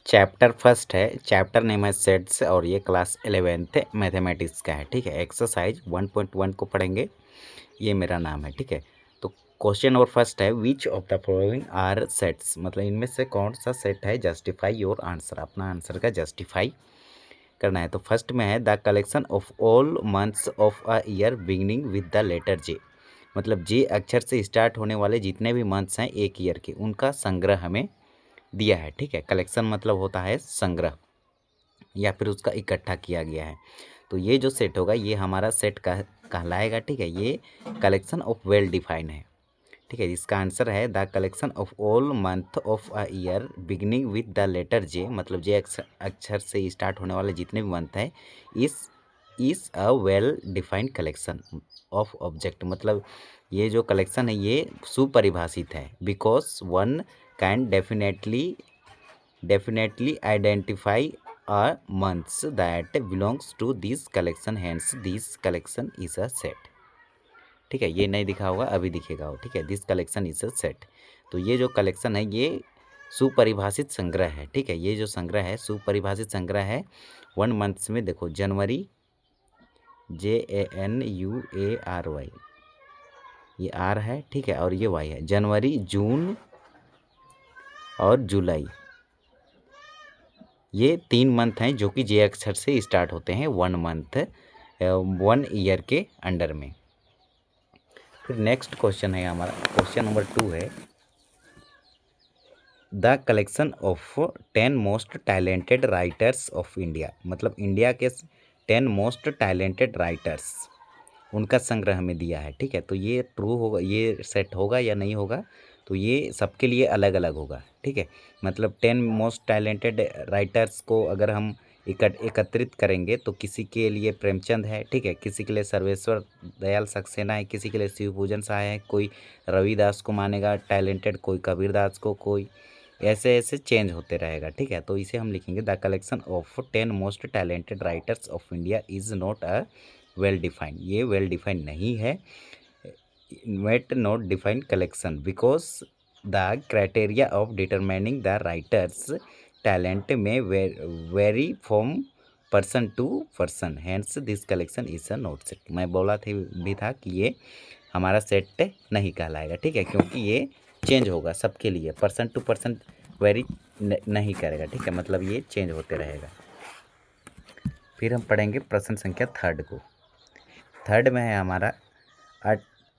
Chapter first है, chapter name है sets और ये क्लास 11th मैथमेटिक्स का है। ठीक है, एक्सरसाइज 1.1 को पढ़ेंगे। ये मेरा नाम है। ठीक है, तो क्वेश्चन नंबर फर्स्ट है which of the following are sets, मतलब इनमें से कौन सा सेट है। जस्टिफाई योर आंसर, अपना आंसर का जस्टिफाई करना है। तो फर्स्ट में है the collection of all months of a year beginning with the letter J, मतलब जे अक्षर से स्टार्ट होने वाले जितने भी मंथ्स हैं एक ईयर के, उनका संग्रह हमें दिया है। ठीक है, कलेक्शन मतलब होता है संग्रह या फिर उसका इकट्ठा किया गया है। तो ये जो सेट होगा ये हमारा सेट कहलाएगा। ठीक है, ये कलेक्शन ऑफ वेल डिफाइन है। ठीक है, इसका आंसर है the collection of all month of a year beginning with the letter J, मतलब जे अक्षर से स्टार्ट होने वाले जितने भी मंथ हैं इस अ well defined collection of object, मतलब ये जो कलेक्शन है ये सुपरिभाषित है। Because one can definitely identify a months that belongs to this collection, hence this collection is a set। ठीक है, ये नहीं दिखा होगा, अभी दिखेगा। ठीक है, this collection is a set. तो ये जो कलेक्शन है ये सुपरिभाषित संग्रह है। ठीक है, ये जो संग्रह है सुपरिभाषित संग्रह है। 1 मंथ्स में देखो जनवरी JANUARY, ये आर है। ठीक है, और ये वाई है। जनवरी, जून और जुलाई, ये 3 मंथ हैं जो कि जे अक्षर से स्टार्ट होते हैं 1 मंथ 1 ईयर के अंडर में। फिर नेक्स्ट क्वेश्चन है हमारा, क्वेश्चन नंबर 2 है the collection of 10 most talented writers of India, मतलब इंडिया के 10 मोस्ट टैलेंटेड राइटर्स, उनका संग्रह हमें दिया है। ठीक है, तो ये ट्रू होगा, ये सेट होगा या नहीं होगा, तो ये सबके लिए अलग अलग होगा। ठीक है, मतलब 10 मोस्ट टैलेंटेड राइटर्स को अगर हम एकत्रित करेंगे तो किसी के लिए प्रेमचंद है। ठीक है, किसी के लिए सर्वेश्वर दयाल सक्सेना है, किसी के लिए शिवपूजन शाह है, कोई रविदास को मानेगा टैलेंटेड, कोई कबीरदास को, कोई ऐसे ऐसे चेंज होते रहेगा। ठीक है, तो इसे हम लिखेंगे the collection of 10 most talented writers of India is not a well defined, ये वेल डिफाइंड नहीं है। Wait not defined collection because the criteria of determining the writers talent may vary from person to person, hence this collection is a not set. मैं बोला भी था कि ये हमारा सेट नहीं कहलाएगा। ठीक है, क्योंकि ये चेंज होगा सबके लिए, पर्सन टू पर्सन वेरी नहीं करेगा। ठीक है, मतलब ये चेंज होते रहेगा। फिर हम पढ़ेंगे प्रश्न संख्या 3 को। 3 में है हमारा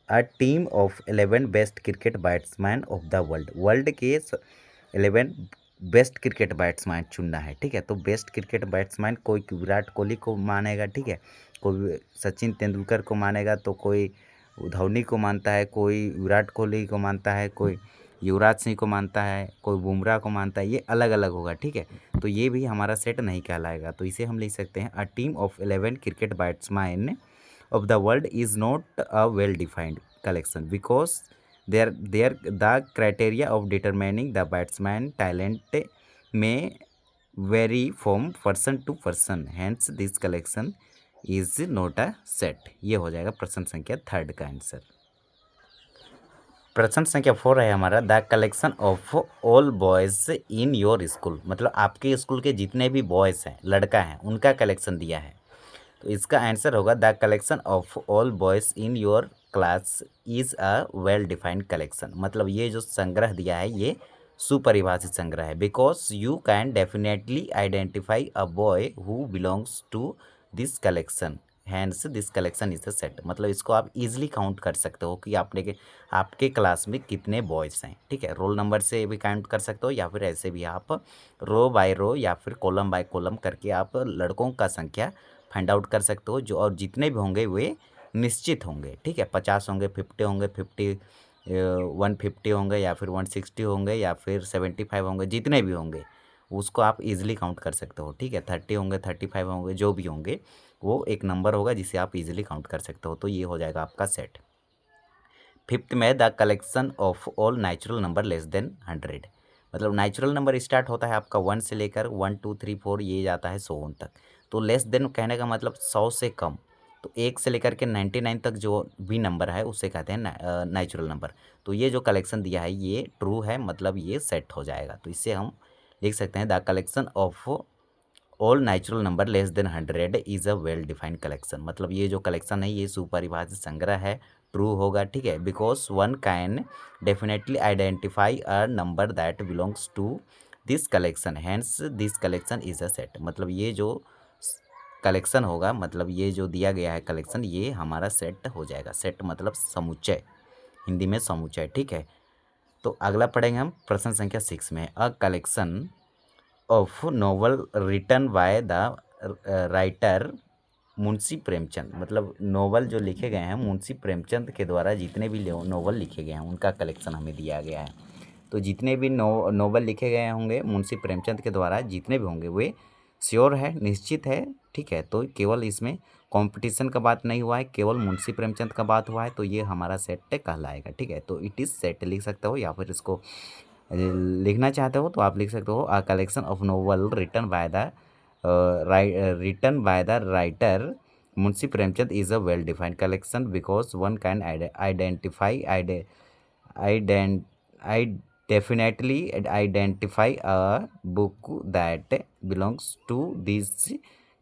a team of 11 best cricket batsman of the world, world के 11 बेस्ट क्रिकेट बैट्समैन चुनना है। ठीक है, तो बेस्ट क्रिकेट बैट्समैन कोई विराट कोहली को मानेगा। ठीक है, कोई सचिन तेंदुलकर को मानेगा, तो कोई धोनी को मानता है, कोई विराट कोहली को मानता है, कोई युवराज सिंह को मानता है, कोई बुमराह को मानता है, ये अलग अलग होगा। ठीक है, तो ये भी हमारा सेट नहीं कहलाएगा, तो इसे हम लिख सकते हैं a team of 11 cricket batsman of the world is not a well defined collection because there the criteria of determining the batsman talent may vary from person to person, hence this collection is not a set। ये हो जाएगा प्रश्न संख्या 3 का answer. प्रश्न संख्या 4 है हमारा the collection of all boys in your school, मतलब आपके स्कूल के जितने भी बॉयज़ हैं, लड़का हैं, उनका कलेक्शन दिया है। तो इसका आंसर होगा the collection of all boys in your class is a well defined collection, मतलब ये जो संग्रह दिया है ये सुपरिभाषित संग्रह है। Because you can definitely identify a boy who belongs to this collection, hence this collection is a set, मतलब इसको आप इजीली काउंट कर सकते हो कि आपके क्लास में कितने बॉयज़ हैं। ठीक है, रोल नंबर से भी काउंट कर सकते हो या फिर ऐसे भी आप रो बाय रो या फिर कॉलम बाय कॉलम करके आप लड़कों का संख्या फाइंड आउट कर सकते हो, जो और जितने भी होंगे वे निश्चित होंगे। ठीक है, 50 होंगे, 50 होंगे, 150 होंगे या फिर 160 होंगे या फिर 75 होंगे, जितने भी होंगे उसको आप इजीली काउंट कर सकते हो। ठीक है, 30 होंगे, 35 होंगे, जो भी होंगे वो एक नंबर होगा जिसे आप इजीली काउंट कर सकते हो, तो ये हो जाएगा आपका सेट। 5th में the collection of all natural number less than 100, मतलब नेचुरल नंबर स्टार्ट होता है आपका 1 से लेकर 1 2 3 4 ये जाता है 100 तक, तो लेस देन कहने का मतलब 100 से कम, तो 1 से लेकर के 99 तक जो भी नंबर है उसे कहते हैं नेचुरल नंबर। तो ये जो कलेक्शन दिया है ये ट्रू है, मतलब ये सेट हो जाएगा, तो इसे हम लिख सकते हैं the collection of all natural number less than 100 is a well defined collection. मतलब ये जो कलेक्शन है ये सुपरिभाषित संग्रह है, ट्रू होगा, ठीक है। Because one can definitely identify a number that belongs to this collection, hence this collection is a set. मतलब ये जो कलेक्शन होगा, मतलब ये जो दिया गया है कलेक्शन, ये हमारा सेट हो जाएगा। सेट मतलब समुच्चय, हिंदी में समुच्चय, ठीक है। तो अगला पढ़ेंगे हम प्रश्न संख्या 6 में, a collection of novel written by the writer Munshi Premchand. मतलब नॉवल जो लिखे गए हैं मुंशी प्रेमचंद के द्वारा जितने भी नॉवल लिखे गए हैं उनका कलेक्शन हमें दिया गया है। तो जितने भी नॉवल लिखे गए होंगे मुंशी प्रेमचंद के द्वारा, जितने भी होंगे वे श्योर है, निश्चित है, ठीक है। तो केवल इसमें कंपटीशन का बात नहीं हुआ है, केवल मुंशी प्रेमचंद का बात हुआ है, तो ये हमारा सेट कहलाएगा, ठीक है। तो इट इज़ सेट लिख सकते हो, या फिर इसको लिखना चाहते हो तो आप लिख सकते हो a collection of novel written by the writer Munshi Premchand is a well defined collection because one can identify I definitely identify a book that belongs to this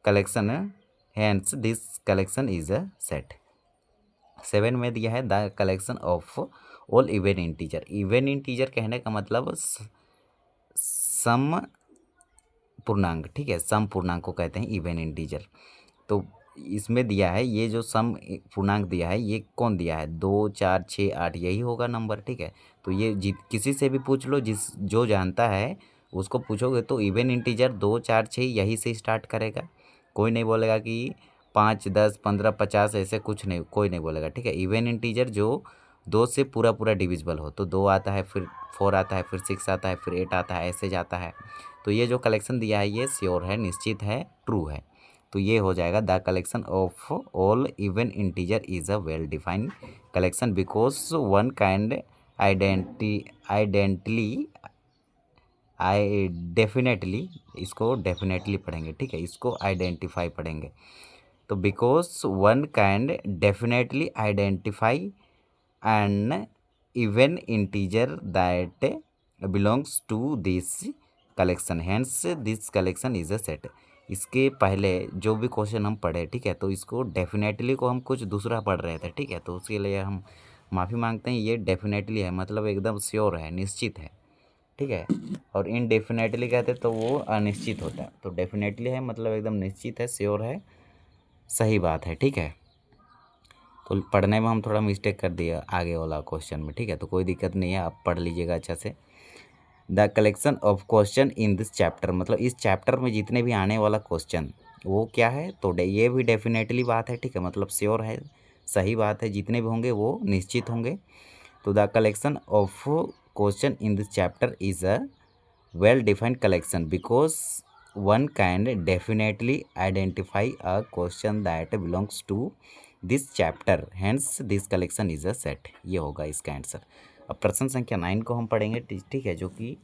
collection, hence this collection is a set। 7 में दिया है the collection of all even integer. Even integer कहने का मतलब सम पूर्णांक, ठीक है, सम पूर्णांक को कहते हैं इवन इंटीजर। तो इसमें दिया है ये जो सम पूर्णांक दिया है, ये कौन दिया है, 2 4 6 8, यही होगा नंबर, ठीक है। तो ये किसी से भी पूछ लो, जो जानता है उसको पूछोगे तो इवन इंटीजर 2 4 6 यही से स्टार्ट करेगा। कोई नहीं बोलेगा कि 5 10 15 50, ऐसे कुछ नहीं, कोई नहीं बोलेगा, ठीक है। इवन इंटीजर जो 2 से पूरा पूरा डिविजिबल हो, तो 2 आता है, फिर 4 आता है, फिर 6 आता है, फिर 8 आता है, ऐसे जाता है। तो ये जो कलेक्शन दिया है ये श्योर है, निश्चित है, ट्रू है। तो ये हो जाएगा the collection of all even integer is a well defined collection because one kind definitely, इसको डेफिनेटली पढ़ेंगे, ठीक है, इसको आइडेंटिफाई पढ़ेंगे। तो because one can definitely identify an even integer that belongs to this collection, hence this collection is a set. इसके पहले जो भी क्वेश्चन हम पढ़े, ठीक है, तो इसको डेफिनेटली को हम कुछ दूसरा पढ़ रहे थे, ठीक है, तो उसके लिए हम माफ़ी मांगते हैं। ये डेफिनेटली है मतलब एकदम श्योर है, निश्चित है, ठीक है। और इनडेफिनेटली कहते तो वो अनिश्चित होता है, तो डेफिनेटली है मतलब एकदम निश्चित है, श्योर है, सही बात है, ठीक है। तो पढ़ने में हम थोड़ा मिस्टेक कर दिया आगे वाला क्वेश्चन में, ठीक है, तो कोई दिक्कत नहीं है, आप पढ़ लीजिएगा अच्छा से। The collection of question in this chapter, मतलब इस चैप्टर में जितने भी आने वाला क्वेश्चन वो क्या है, तो ये भी डेफिनेटली बात है, ठीक है, मतलब श्योर है, सही बात है, जितने भी होंगे वो निश्चित होंगे। तो the collection of question in this chapter is a well defined collection because one can definitely identify a question that belongs to this chapter, hence this collection is a set. ये होगा इसका आंसर। अब प्रश्न संख्या 9 को हम पढ़ेंगे, ठीक है, जो कि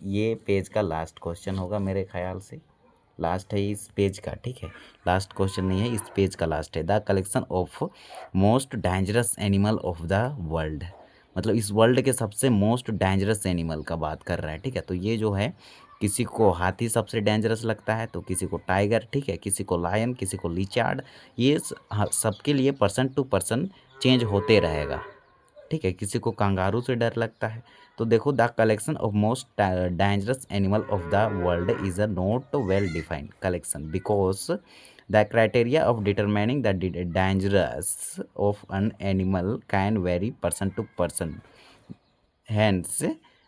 ये पेज का लास्ट क्वेश्चन होगा मेरे ख्याल से, लास्ट है इस पेज का, ठीक है, लास्ट क्वेश्चन नहीं है, इस पेज का लास्ट है। The collection of most dangerous animal of the world, मतलब इस वर्ल्ड के सबसे मोस्ट डेंजरस एनिमल का बात कर रहा है, ठीक है। तो ये जो है, किसी को हाथी सबसे डेंजरस लगता है, तो किसी को टाइगर, ठीक है, किसी को लायन, किसी को लिचार्ड, ये सबके लिए पर्सन टू पर्सन चेंज होते रहेगा, ठीक है। किसी को कंगारू से डर लगता है। तो देखो the collection of most dangerous animal of the world is a not well defined collection because the criteria of determining the dangerous of an animal can vary person to person, hence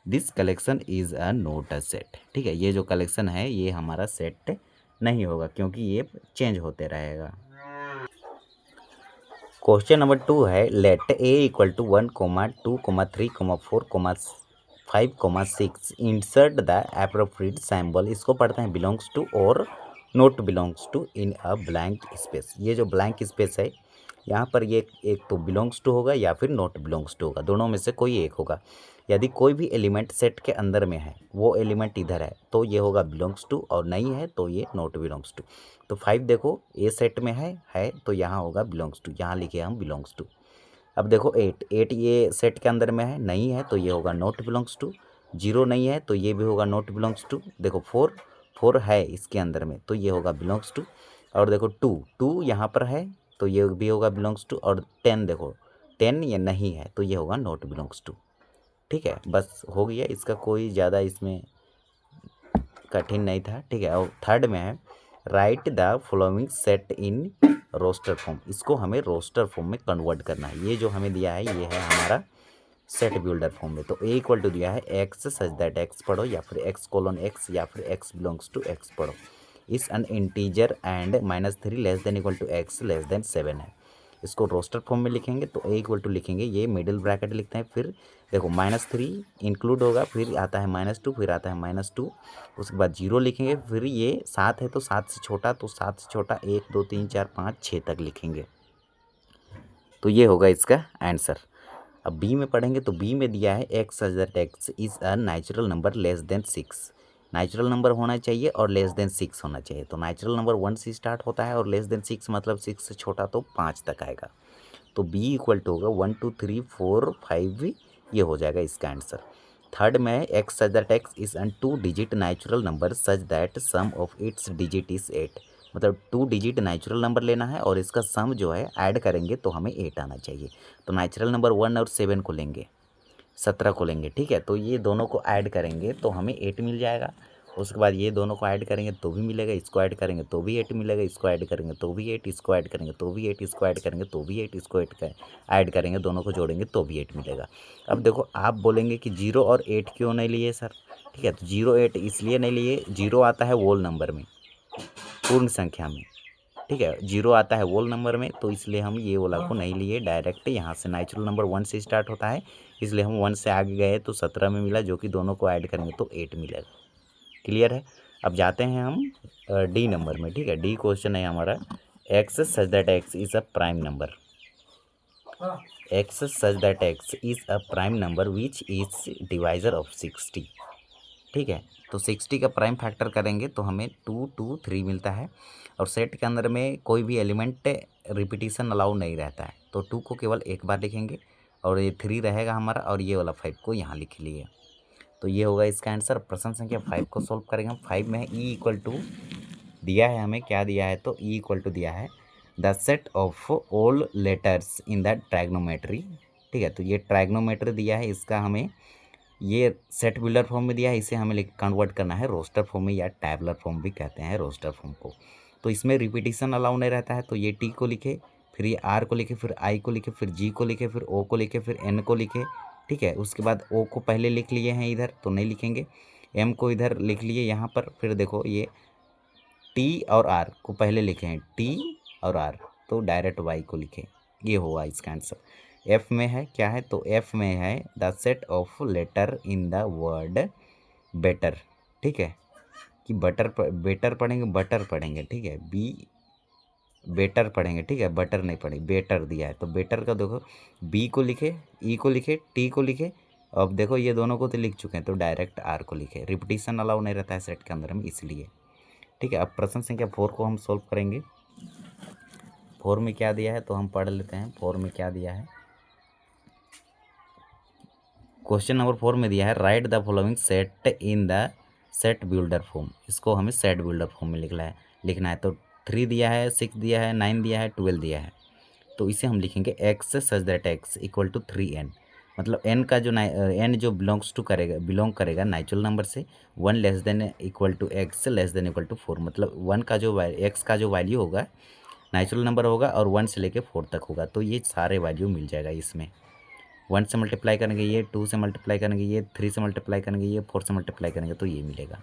this collection is a not a set, ठीक है। ये जो collection है ये हमारा set नहीं होगा क्योंकि ये चेंज होते रहेगा। क्वेश्चन नंबर 2 है, let A equal to 1, 2, 3, 4, 5, 6 insert the appropriate symbol. इसको पढ़ते हैं बिलोंग्स टू और not belongs to in a blank space. ये जो ब्लैंक स्पेस है यहाँ पर ये एक तो बिलोंग्स टू होगा या फिर नोट बिलोंग्स टू होगा, दोनों में से कोई एक होगा। यदि कोई भी एलिमेंट सेट के अंदर में है, वो एलिमेंट इधर है, तो ये होगा बिलोंग्स टू, और नहीं है तो ये नॉट बिलोंग्स टू। तो 5 देखो ए सेट में है तो यहाँ होगा बिलोंग्स टू, यहाँ लिखे हम बिलोंग्स टू। अब देखो 8 ये सेट के अंदर में है, नहीं है तो ये होगा नॉट बिलोंग्स टू। जीरो नहीं है तो ये भी होगा नॉट बिलोंग्स टू। देखो फोर, फोर है इसके अंदर में तो ये होगा बिलोंग्स टू। और देखो टू, टू यहाँ पर है तो ये भी होगा बिलोंग्स टू। और 10 देखो 10 ये नहीं है तो ये होगा नॉट बिलोंग्स टू। ठीक है, बस हो गया, इसका कोई ज़्यादा इसमें कठिन नहीं था। ठीक है, और थर्ड में है write the following set in roster form. इसको हमें रोस्टर फॉर्म में कन्वर्ट करना है। ये जो हमें दिया है ये है हमारा सेट बिल्डर फॉर्म में। तो ए इक्वल टू दिया है एक्स सच दैट एक्स पढ़ो, या फिर एक्स कोलन एक्स, या फिर एक्स बिलोंग्स टू एक्स पढ़ो। Is an integer and -3 less than equal to x less than 7 है। इसको रोस्टर फॉर्म में लिखेंगे तो ए इक्वल टू लिखेंगे, ये मिडिल ब्रैकेट लिखते हैं। फिर देखो -3 इंक्लूड होगा, फिर आता है -2, फिर आता है -2, उसके बाद 0 लिखेंगे। फिर ये 7 है तो 7 से छोटा, तो 7 से छोटा 1 2 3 4 5 6 तक लिखेंगे। तो ये होगा इसका आंसर। अब बी में पढ़ेंगे तो बी में दिया है x such that x is a natural number less then 6। Natural number होना चाहिए और लेस देन 6 होना चाहिए। तो नेचुरल नंबर 1 से स्टार्ट होता है और लेस देन 6 मतलब 6 से छोटा तो 5 तक आएगा। तो बी इक्वल टू होगा 1 2 3 4 5, ये हो जाएगा इसका आंसर। थर्ड में है x such that x is an 2 digit natural number such that sum of its digit is 8। मतलब 2 डिजिट नेचुरल नंबर लेना है और इसका सम जो है ऐड करेंगे तो हमें 8 आना चाहिए। तो नेचुरल नंबर 1 और 7 को लेंगे, 17 को लेंगे। ठीक है, तो ये दोनों को ऐड करेंगे तो हमें 8 मिल जाएगा। उसके बाद ये दोनों को ऐड करेंगे तो भी मिलेगा, इसको ऐड करेंगे तो भी 8 मिलेगा, इसको ऐड करेंगे तो भी 8, इसको ऐड करेंगे तो भी 8, इसको ऐड करेंगे तो भी 8, इसको ऐड करेंगे दोनों को जोड़ेंगे तो भी 8 मिलेगा। अब देखो आप बोलेंगे कि 0 और 8 क्यों नहीं लिए सर? ठीक है, तो 0 8 इसलिए नहीं लिए, 0 आता है होल नंबर में, पूर्ण संख्या में। ठीक है, 0 आता है होल नंबर में, तो इसलिए हम ये वाला को नहीं लिए। डायरेक्ट यहाँ से नेचुरल नंबर 1 से स्टार्ट होता है, इसलिए हम 1 से आगे गए तो 17 में मिला, जो कि दोनों को ऐड करेंगे तो 8 मिलेगा। क्लियर है? अब जाते हैं हम डी नंबर में। ठीक है, डी क्वेश्चन है हमारा x such that x is a prime number. X such that x is a prime number which is divisor of 60। ठीक है, तो 60 का प्राइम फैक्टर करेंगे तो हमें 2 2 3 मिलता है। और सेट के अंदर में कोई भी एलिमेंट रिपीटिशन अलाउ नहीं रहता है, तो 2 को केवल एक बार लिखेंगे और ये 3 रहेगा हमारा, और ये वाला 5 को यहाँ लिख लिए। तो ये होगा इसका आंसर। प्रश्न संख्या 5 को सॉल्व करेंगे हम। 5 में है ई इक्वल टू दिया है, हमें क्या दिया है तो ई इक्वल टू दिया है the set of all letters in the trigonometry. ठीक है, तो ये ट्राइग्नोमेट्री दिया है, इसका हमें ये सेट बिल्डर फॉर्म में दिया है, इसे हमें कन्वर्ट करना है रोस्टर फॉर्म में, या टैबलर फॉर्म भी कहते हैं रोस्टर फॉर्म को। तो इसमें रिपीटिशन अलाउ नहीं रहता है, तो ये टी को लिखे, फिर ये आर को लिखे, फिर आई को लिखे, फिर जी को लिखे, फिर ओ को लिखे, फिर एन को लिखे। ठीक है, उसके बाद ओ को पहले लिख लिए हैं इधर तो नहीं लिखेंगे, एम को इधर लिख लिए यहाँ पर। फिर देखो ये टी और आर को पहले लिखे हैं, टी और आर, तो डायरेक्ट वाई को लिखे। ये होगा इसका आंसर। एफ में है क्या है तो एफ में है the set of letter in the word better. ठीक है, कि बेटर पढ़ेंगे, बटर पढ़ेंगे। ठीक है, बी बेटर पढ़ेंगे। ठीक है, बटर नहीं पढ़ेंगे, बेटर दिया है तो बेटर का देखो बी को लिखे, ई को लिखे, टी को लिखे। अब देखो ये दोनों को तो लिख चुके हैं तो डायरेक्ट आर को लिखे। रिपीटिशन अलाउ नहीं रहता है सेट के अंदर में, इसलिए। ठीक है, अब प्रश्न संख्या 4 को हम सोल्व करेंगे। 4 में क्या दिया है तो हम पढ़ लेते हैं। 4 में क्या दिया है, क्वेश्चन नंबर 4 में दिया है write the following set in the set builder form. इसको हमें सेट बिल्डर फॉर्म में लिखना है। तो 3 दिया है, 6 दिया है, 9 दिया है, 12 दिया है। तो इसे हम लिखेंगे X such that X equal to 3n। मतलब n का जो n जो बिलोंग करेगा नेचुरल नंबर से 1 less than equal to x less than equal to 4। मतलब 1 का जो एक्स का जो वैल्यू होगा नेचुरल नंबर होगा और 1 से लेके 4 तक होगा, तो ये सारे वैल्यू मिल जाएगा इसमें। 1 से मल्टीप्लाई करेंगे ये, 2 से मल्टीप्लाई करेंगे ये, 3 से मल्टीप्लाई करेंगे ये, 4 से मल्टीप्लाई करेंगे तो ये मिलेगा।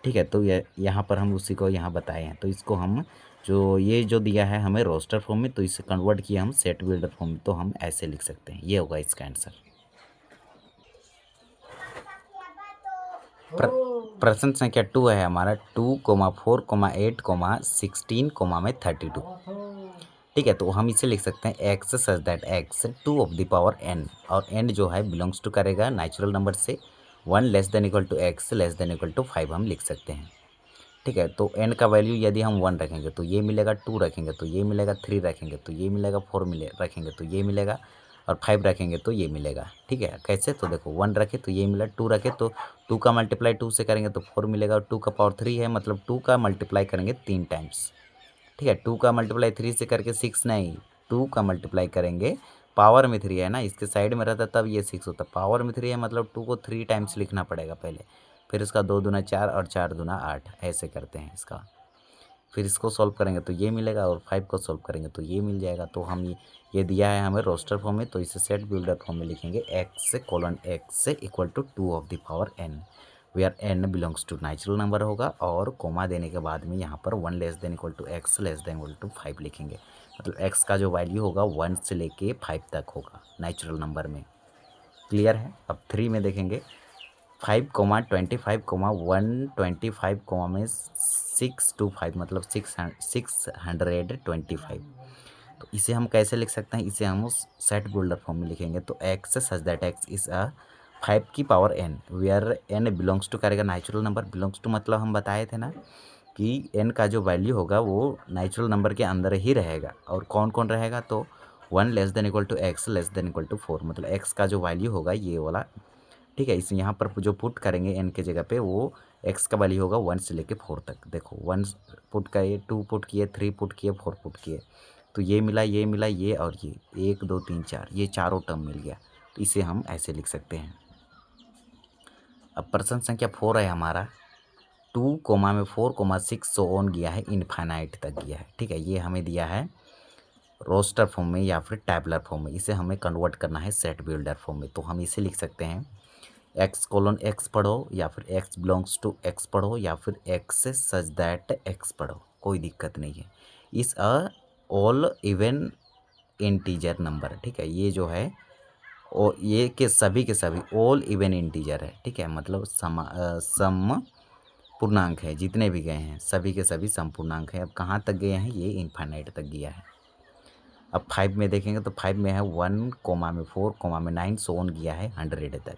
ठीक है, तो यहाँ पर हम उसी को यहाँ बताए हैं। तो इसको हम जो दिया है हमें रोस्टर फॉर्म में, तो इसे कन्वर्ट किया हम सेट बिल्डर फॉर्म में, तो हम ऐसे लिख सकते हैं। ये होगा इसका आंसर। प्रश्न संख्या 2 है हमारा 2, 4, 8, 16, में 32। ठीक है, तो हम इसे लिख सकते हैं x such that x 2 of the power n, और n जो है बिलोंग्स टू करेगा नेचुरल नंबर से 1 less than equal to x less than equal to 5 हम लिख सकते हैं। ठीक है, तो n का वैल्यू यदि हम 1 रखेंगे तो ये मिलेगा, 2 रखेंगे तो ये मिलेगा, 3 रखेंगे तो ये मिलेगा, 4 रखेंगे तो ये मिलेगा, और 5 रखेंगे तो ये मिलेगा, ठीक है। कैसे, तो देखो 1 रखे तो ये मिला, 2 रखे तो 2 का मल्टीप्लाई 2 से करेंगे तो 4 मिलेगा, और 2 का पावर 3 है मतलब 2 का मल्टीप्लाई करेंगे 3 टाइम्स, ठीक है। 2 का मल्टीप्लाई 3 से करके 6 नहीं, 2 का मल्टीप्लाई करेंगे, पावर में 3 है ना, इसके साइड में रहता तब ये 6 होता, पावर में 3 है मतलब 2 को 3 टाइम्स लिखना पड़ेगा पहले, फिर इसका 2 दूना 4 और 4 दूना 8, ऐसे करते हैं इसका। फिर इसको सॉल्व करेंगे तो ये मिलेगा, और 5 को सॉल्व करेंगे तो ये मिल जाएगा। तो हम ये दिया है हमें रोस्टर फॉर्म में, तो इसे सेट बिल्डर फॉर्म में लिखेंगे x equal to 2 of the power n, where n belongs to natural number होगा, और कोमा देने के बाद में यहाँ पर 1 less than equal to x less than equal to 5 लिखेंगे। मतलब x का जो वैल्यू होगा 1 से लेके 5 तक होगा नेचुरल नंबर में। क्लियर है। अब 3 में देखेंगे 5, 25, 125 में 6 to 5 मतलब 625। तो इसे हम कैसे लिख सकते हैं, इसे हम उस सेट बिल्डर फॉर्म में लिखेंगे। तो x such that x is 5 की power n, where n belongs to करेगा नेचुरल नंबर, बिलोंग्स टू मतलब हम बताए थे ना कि n का जो वैल्यू होगा वो नेचुरल नंबर के अंदर ही रहेगा, और कौन कौन रहेगा, तो 1 less than equal to x less than equal to 4, मतलब x का जो वैल्यू होगा ये वाला, ठीक है। इस यहाँ पर जो पुट करेंगे n के जगह पे, वो x का वैल्यू होगा 1 से लेके 4 तक। देखो 1 पुट किए, 2 पुट किए, 3 पुट किए, 4 पुट किए, तो ये मिला, ये मिला, ये और ये 1 2 3 4, ये चारों टर्म मिल गया। तो इसे हम ऐसे लिख सकते हैं। अब प्रश्न संख्या 4 है हमारा, 2 कोमा में 4, 6 सो ऑन गया है, इनफाइनाइट तक गया है, ठीक है। ये हमें दिया है रोस्टर फॉर्म में या फिर टैबलर फॉर्म में, इसे हमें कन्वर्ट करना है सेट बिल्डर फॉर्म में। तो हम इसे लिख सकते हैं x:x पढ़ो, या फिर x बिलोंग्स टू x पढ़ो, या फिर x सच दैट x पढ़ो, कोई दिक्कत नहीं है। इस ऑल इवन इंटीजर नंबर, ठीक है। ये जो है और ये के सभी ऑल इवन इंटीजर है, ठीक है, मतलब सम पूर्णांक है, जितने भी गए हैं सभी के सभी सम पूर्णांक है। अब कहाँ तक गए हैं, ये इनफाइनाइट तक गया है। अब 5 में देखेंगे तो 5 में है 1 कोमा में 4 कोमा में 9 सो ऑन गया है 100 तक।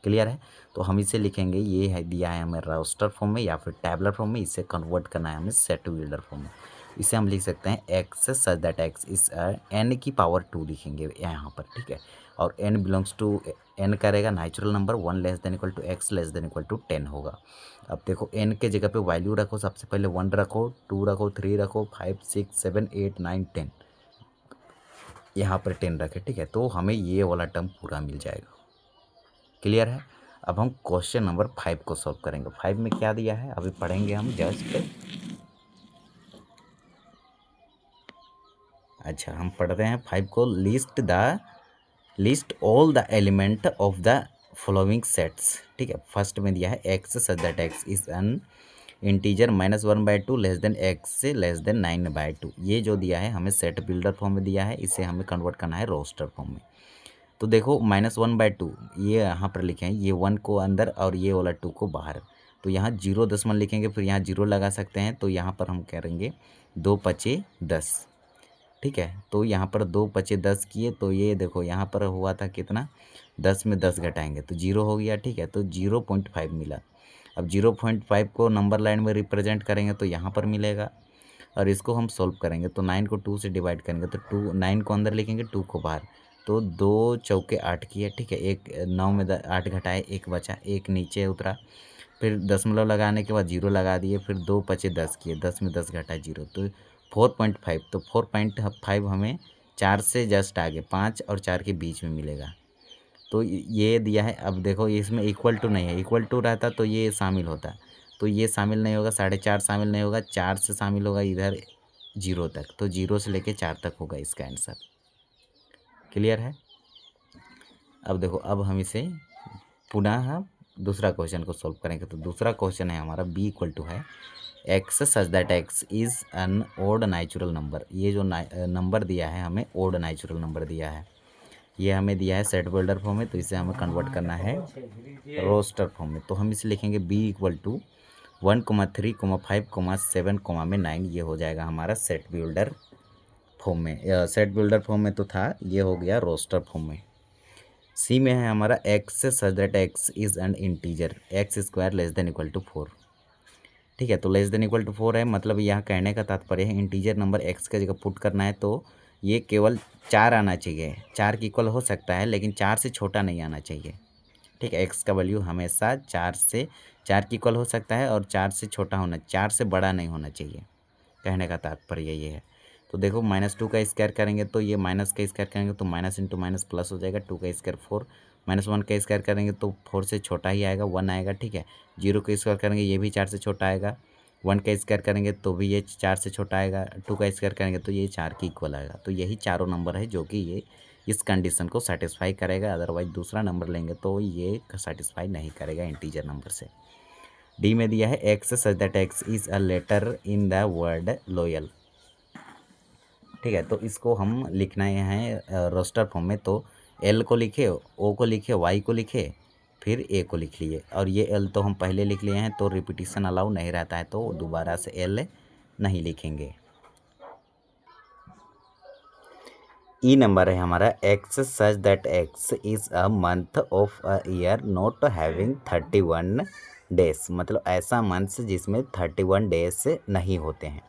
क्लियर है। तो हम इसे लिखेंगे, ये है दिया है हमें रोस्टर फॉर्म में या फिर टैबलर फॉर्म में, इसे कन्वर्ट करना है हमें सेट बिल्डर फॉर्म में। इसे हम लिख सकते हैं x such that x is n की पावर 2 लिखेंगे यहाँ पर, ठीक है। और n बिलोंग्स टू n करेगा natural number, 1 less than equal to x less than equal to 10 होगा। अब देखो n के जगह पे वैल्यू रखो, सबसे पहले 1 रखो, 2 रखो, 3 रखो, 5 6 7 8 9 10, यहाँ पर 10 रखे, ठीक है। तो हमें ये वाला टर्म पूरा मिल जाएगा। क्लियर है। अब हम क्वेश्चन नंबर 5 को सॉल्व करेंगे। 5 में क्या दिया है अभी पढ़ेंगे हम जस्ट। अच्छा, हम पढ़ रहे हैं 5 को। List all the element of the following sets, ठीक है। फर्स्ट में दिया है x such that x is an integer -1/2 less than x less then 9/2। ये जो दिया है हमें सेट बिल्डर फॉर्म में दिया है, इसे हमें कन्वर्ट करना है रोस्टर फॉर्म में। तो देखो -1/2 ये यहाँ पर लिखे हैं, ये 1 को अंदर और ये वाला 2 को बाहर। तो यहाँ 0 दशमलव लिखेंगे, फिर यहाँ 0 लगा सकते हैं। तो यहाँ पर हम करेंगे 2 पचे 10, ठीक है। तो यहाँ पर 2 पचे 10 किए, तो ये देखो यहाँ पर हुआ था कितना, 10 में 10 घटाएंगे तो 0 हो गया, ठीक है। तो 0.5 मिला। अब 0.5 को नंबर लाइन में रिप्रेजेंट करेंगे तो यहाँ पर मिलेगा, और इसको हम सॉल्व करेंगे तो 9 को 2 से डिवाइड करेंगे तो 9 को अंदर लिखेंगे, 2 को बाहर। तो 2 चौके 8 किए, ठीक है। एक 9 में 8 घटाए, एक बचा, एक नीचे उतरा, फिर दशमलव लगाने के बाद 0 लगा दिए, फिर 2 पचे 10 किए, 10 में 10 घटाए 0, तो 4.5। तो 4.5 हमें 4 से जस्ट आगे 5 और 4 के बीच में मिलेगा। तो ये दिया है। अब देखो इसमें इक्वल टू नहीं है, इक्वल टू रहता तो ये शामिल होता, तो ये शामिल नहीं होगा, 4.5 शामिल नहीं होगा, 4 से शामिल होगा इधर 0 तक, तो 0 से लेके 4 तक होगा इसका आंसर। क्लियर है। अब देखो, अब हम इसे पुनः दूसरा क्वेश्चन को सॉल्व करेंगे। तो दूसरा क्वेश्चन है हमारा b इक्वल टू है x such that x is an odd natural number. ये जो नंबर दिया है हमें ओड नेचुरल नंबर दिया है, ये हमें दिया है सेट बिल्डर फॉर्म में, तो इसे हमें कन्वर्ट करना है रोस्टर फॉर्म में। तो हम इसे लिखेंगे b इक्वल टू 1, 3, 5, 7 में 9, ये हो जाएगा हमारा सेट बिल्डर फॉर्म में। सेट बिल्डर फॉर्म में तो था, ये हो गया रोस्टर फॉर्म में। सी में है हमारा x such that x is an integer, x² less than equal to 4, ठीक है। तो लेस देन इक्वल टू 4 है, मतलब यहाँ कहने का तात्पर्य है इंटीजर नंबर x के जगह पुट करना है, तो ये केवल 4 आना चाहिए, 4 के इक्वल हो सकता है लेकिन 4 से छोटा नहीं आना चाहिए, ठीक है। एक्स का वैल्यू हमेशा 4 के इक्वल हो सकता है और 4 से छोटा होना, 4 से बड़ा नहीं होना चाहिए, कहने का तात्पर्य ये है। तो देखो -2 का स्क्वायर करेंगे तो ये माइनस का स्क्वायर करेंगे तो माइनस इंटू माइनस प्लस हो जाएगा, 2 का स्क्वायर 4, -1 का स्क्वायर करेंगे तो 4 से छोटा ही आएगा, 1 आएगा, ठीक है। 0 का स्क्वायर करेंगे ये भी 4 से छोटा आएगा, 1 का स्क्वायर करेंगे तो भी ये 4 से छोटा आएगा, 2 का स्क्वायर करेंगे तो ये 4 के इक्वल आएगा। तो यही चारों नंबर है जो कि ये इस कंडीशन को सेटिस्फाई करेगा, अदरवाइज दूसरा नंबर लेंगे तो ये सेटिस्फाई नहीं करेगा इंटीजर नंबर से। डी में दिया है x such that x is a letter in the word loyal, ठीक है। तो इसको हम लिखना है रोस्टर फॉर्म में, तो एल को लिखे, ओ को लिखे, वाई को लिखे, फिर ए को लिख लिए, और ये एल तो हम पहले लिख लिए हैं तो रिपीटिशन अलाउ नहीं रहता है, तो दोबारा से एल नहीं लिखेंगे। ई नंबर है हमारा x such that x is a month of a year not having 31 days, मतलब ऐसा मंथ्स जिसमें 31 डेज नहीं होते हैं।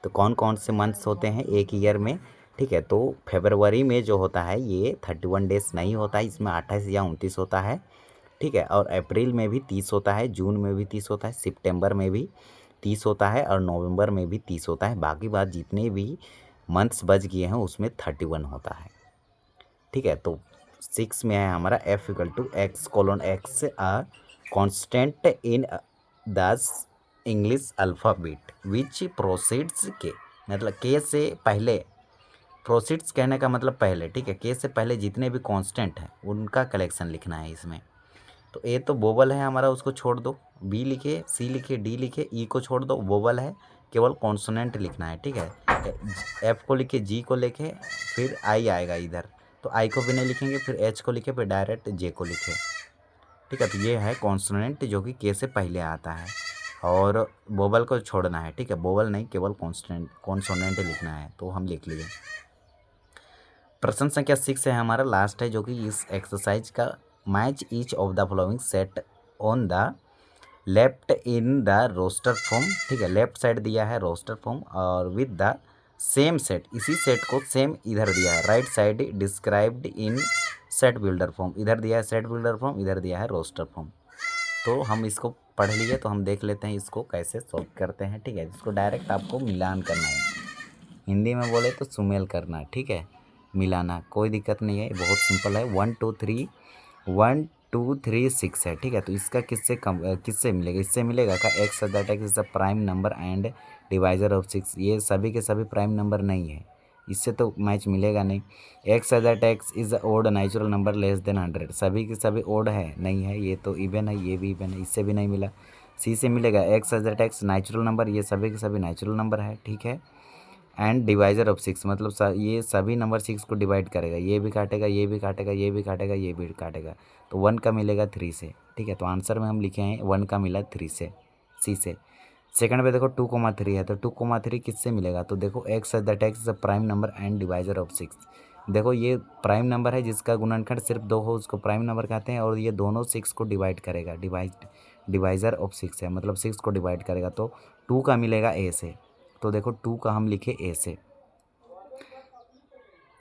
तो कौन कौन से मंथ्स होते हैं एक ईयर में, ठीक है। तो फरवरी में जो होता है ये 31 डेज नहीं होता है, इसमें 28 या 29 होता है, ठीक है। और अप्रैल में भी 30 होता है, जून में भी 30 होता है, सितंबर में भी 30 होता है और नवंबर में भी 30 होता है। बाकी बात जितने भी मंथ्स बच गए हैं उसमें 31 होता है, ठीक है। तो 6 में है हमारा F equal to x colon x a constant in the English alphabet which proceeds k, मतलब के से पहले, प्रोसीड्स कहने का मतलब पहले, ठीक है। के से पहले जितने भी कांस्टेंट हैं उनका कलेक्शन लिखना है इसमें। तो ए तो वोवल है हमारा, उसको छोड़ दो, बी लिखे, सी लिखे, डी लिखे, ई को छोड़ दो, वोवल है, केवल कॉन्सोनेंट लिखना है, ठीक है। एफ को लिखे, जी को लिखे, फिर आई आएगा इधर, तो आई को भी नहीं लिखेंगे, फिर एच को लिखे, फिर डायरेक्ट जे को लिखे, ठीक है। तो ये है कॉन्सोनेंट जो कि के से पहले आता है, और वोवल को छोड़ना है, ठीक है। वोवल नहीं, केवल कॉन्सोनेंट लिखना है, तो हम लिख लिए। प्रश्न संख्या 6 है हमारा, लास्ट है, जो कि इस एक्सरसाइज का match each of the following set on the left in the roster form, ठीक है। लेफ्ट साइड दिया है रोस्टर फॉर्म और विद द सेम सेट, इसी सेट को सेम इधर दिया है, right side described in set builder form, इधर दिया है सेट बिल्डर फॉर्म, इधर दिया है रोस्टर फॉर्म। तो हम इसको पढ़ लिए, तो हम देख लेते हैं इसको कैसे सॉल्व करते हैं, ठीक है। इसको डायरेक्ट आपको मिलान करना है, हिंदी में बोले तो सुमेल करना, ठीक है, मिलाना, कोई दिक्कत नहीं है, बहुत सिंपल है। 1 2 3 6 है, ठीक है। तो इसका किससे मिलेगा, इससे मिलेगा का x that x is the prime number and divisor of 6, ये सभी के सभी प्राइम नंबर नहीं है, इससे तो मैच मिलेगा नहीं। X that x is the odd natural number less than 100, सभी के सभी ओड है, नहीं है, ये तो इवन है, ये भी इवन है, इससे भी नहीं मिला। सी से मिलेगा x that x natural number, ये सभी के सभी नेचुरल नंबर है, ठीक है। एंड डिवाइजर ऑफ 6, मतलब ये सभी नंबर 6 को डिवाइड करेगा, ये भी काटेगा, ये भी काटेगा, ये भी काटेगा, ये भी काटेगा, तो 1 का मिलेगा 3 से, ठीक है। तो आंसर में हम लिखे हैं 1 का मिला 3 से, सी से। सेकंड पे देखो 2,3 है, तो 2,3 किससे मिलेगा, तो देखो x that x is a prime number and divisor of 6, देखो ये प्राइम नंबर है जिसका गुणनखंड सिर्फ 2 हो उसको प्राइम नंबर कहते हैं, और ये दोनों 6 को डिवाइड करेगा, डिवाइजर ऑफ 6 है, मतलब 6 को डिवाइड करेगा, तो 2 का मिलेगा ए से। तो देखो 2 का हम लिखे ए से,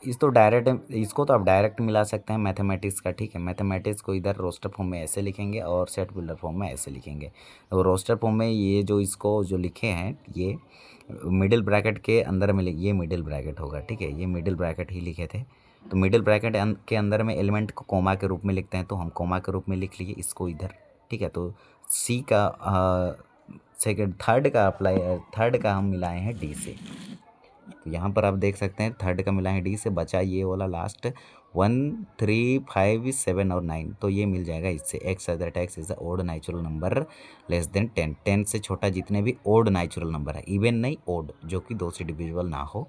इसको तो आप डायरेक्ट मिला सकते हैं मैथमेटिक्स का, ठीक है। मैथमेटिक्स को इधर रोस्टर फॉर्म में ऐसे लिखेंगे और सेट बिल्डर फॉर्म में ऐसे लिखेंगे। तो रोस्टर फॉर्म में ये जो इसको जो लिखे हैं ये मिडिल ब्रैकेट के अंदर में ये मिडिल ब्रैकेट होगा, ठीक है, ये मिडिल ब्रैकेट ही लिखे थे। तो मिडिल ब्रैकेट के अंदर में एलिमेंट को कोमा के रूप में लिखते हैं, तो हम कोमा के रूप में लिख लिए इसको इधर, ठीक है। तो सी का थर्ड का हम मिलाए हैं डी से, तो यहाँ पर आप देख सकते हैं थर्ड का मिला है डी से, बचा ये वाला लास्ट 1 3 5 7 और 9, तो ये मिल जाएगा इससे। X that x is the odd natural number less than 10, 10 से छोटा जितने भी ओड नेचुरल नंबर है, इवन नहीं ओड, जो कि 2 से डिविजिबल ना हो,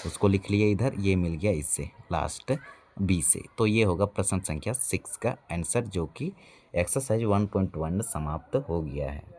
उसको लिख लिए इधर, ये मिल गया इससे लास्ट बी से। तो ये होगा प्रश्न संख्या 6 का आंसर, जो कि एक्सरसाइज 1.1 समाप्त हो गया है।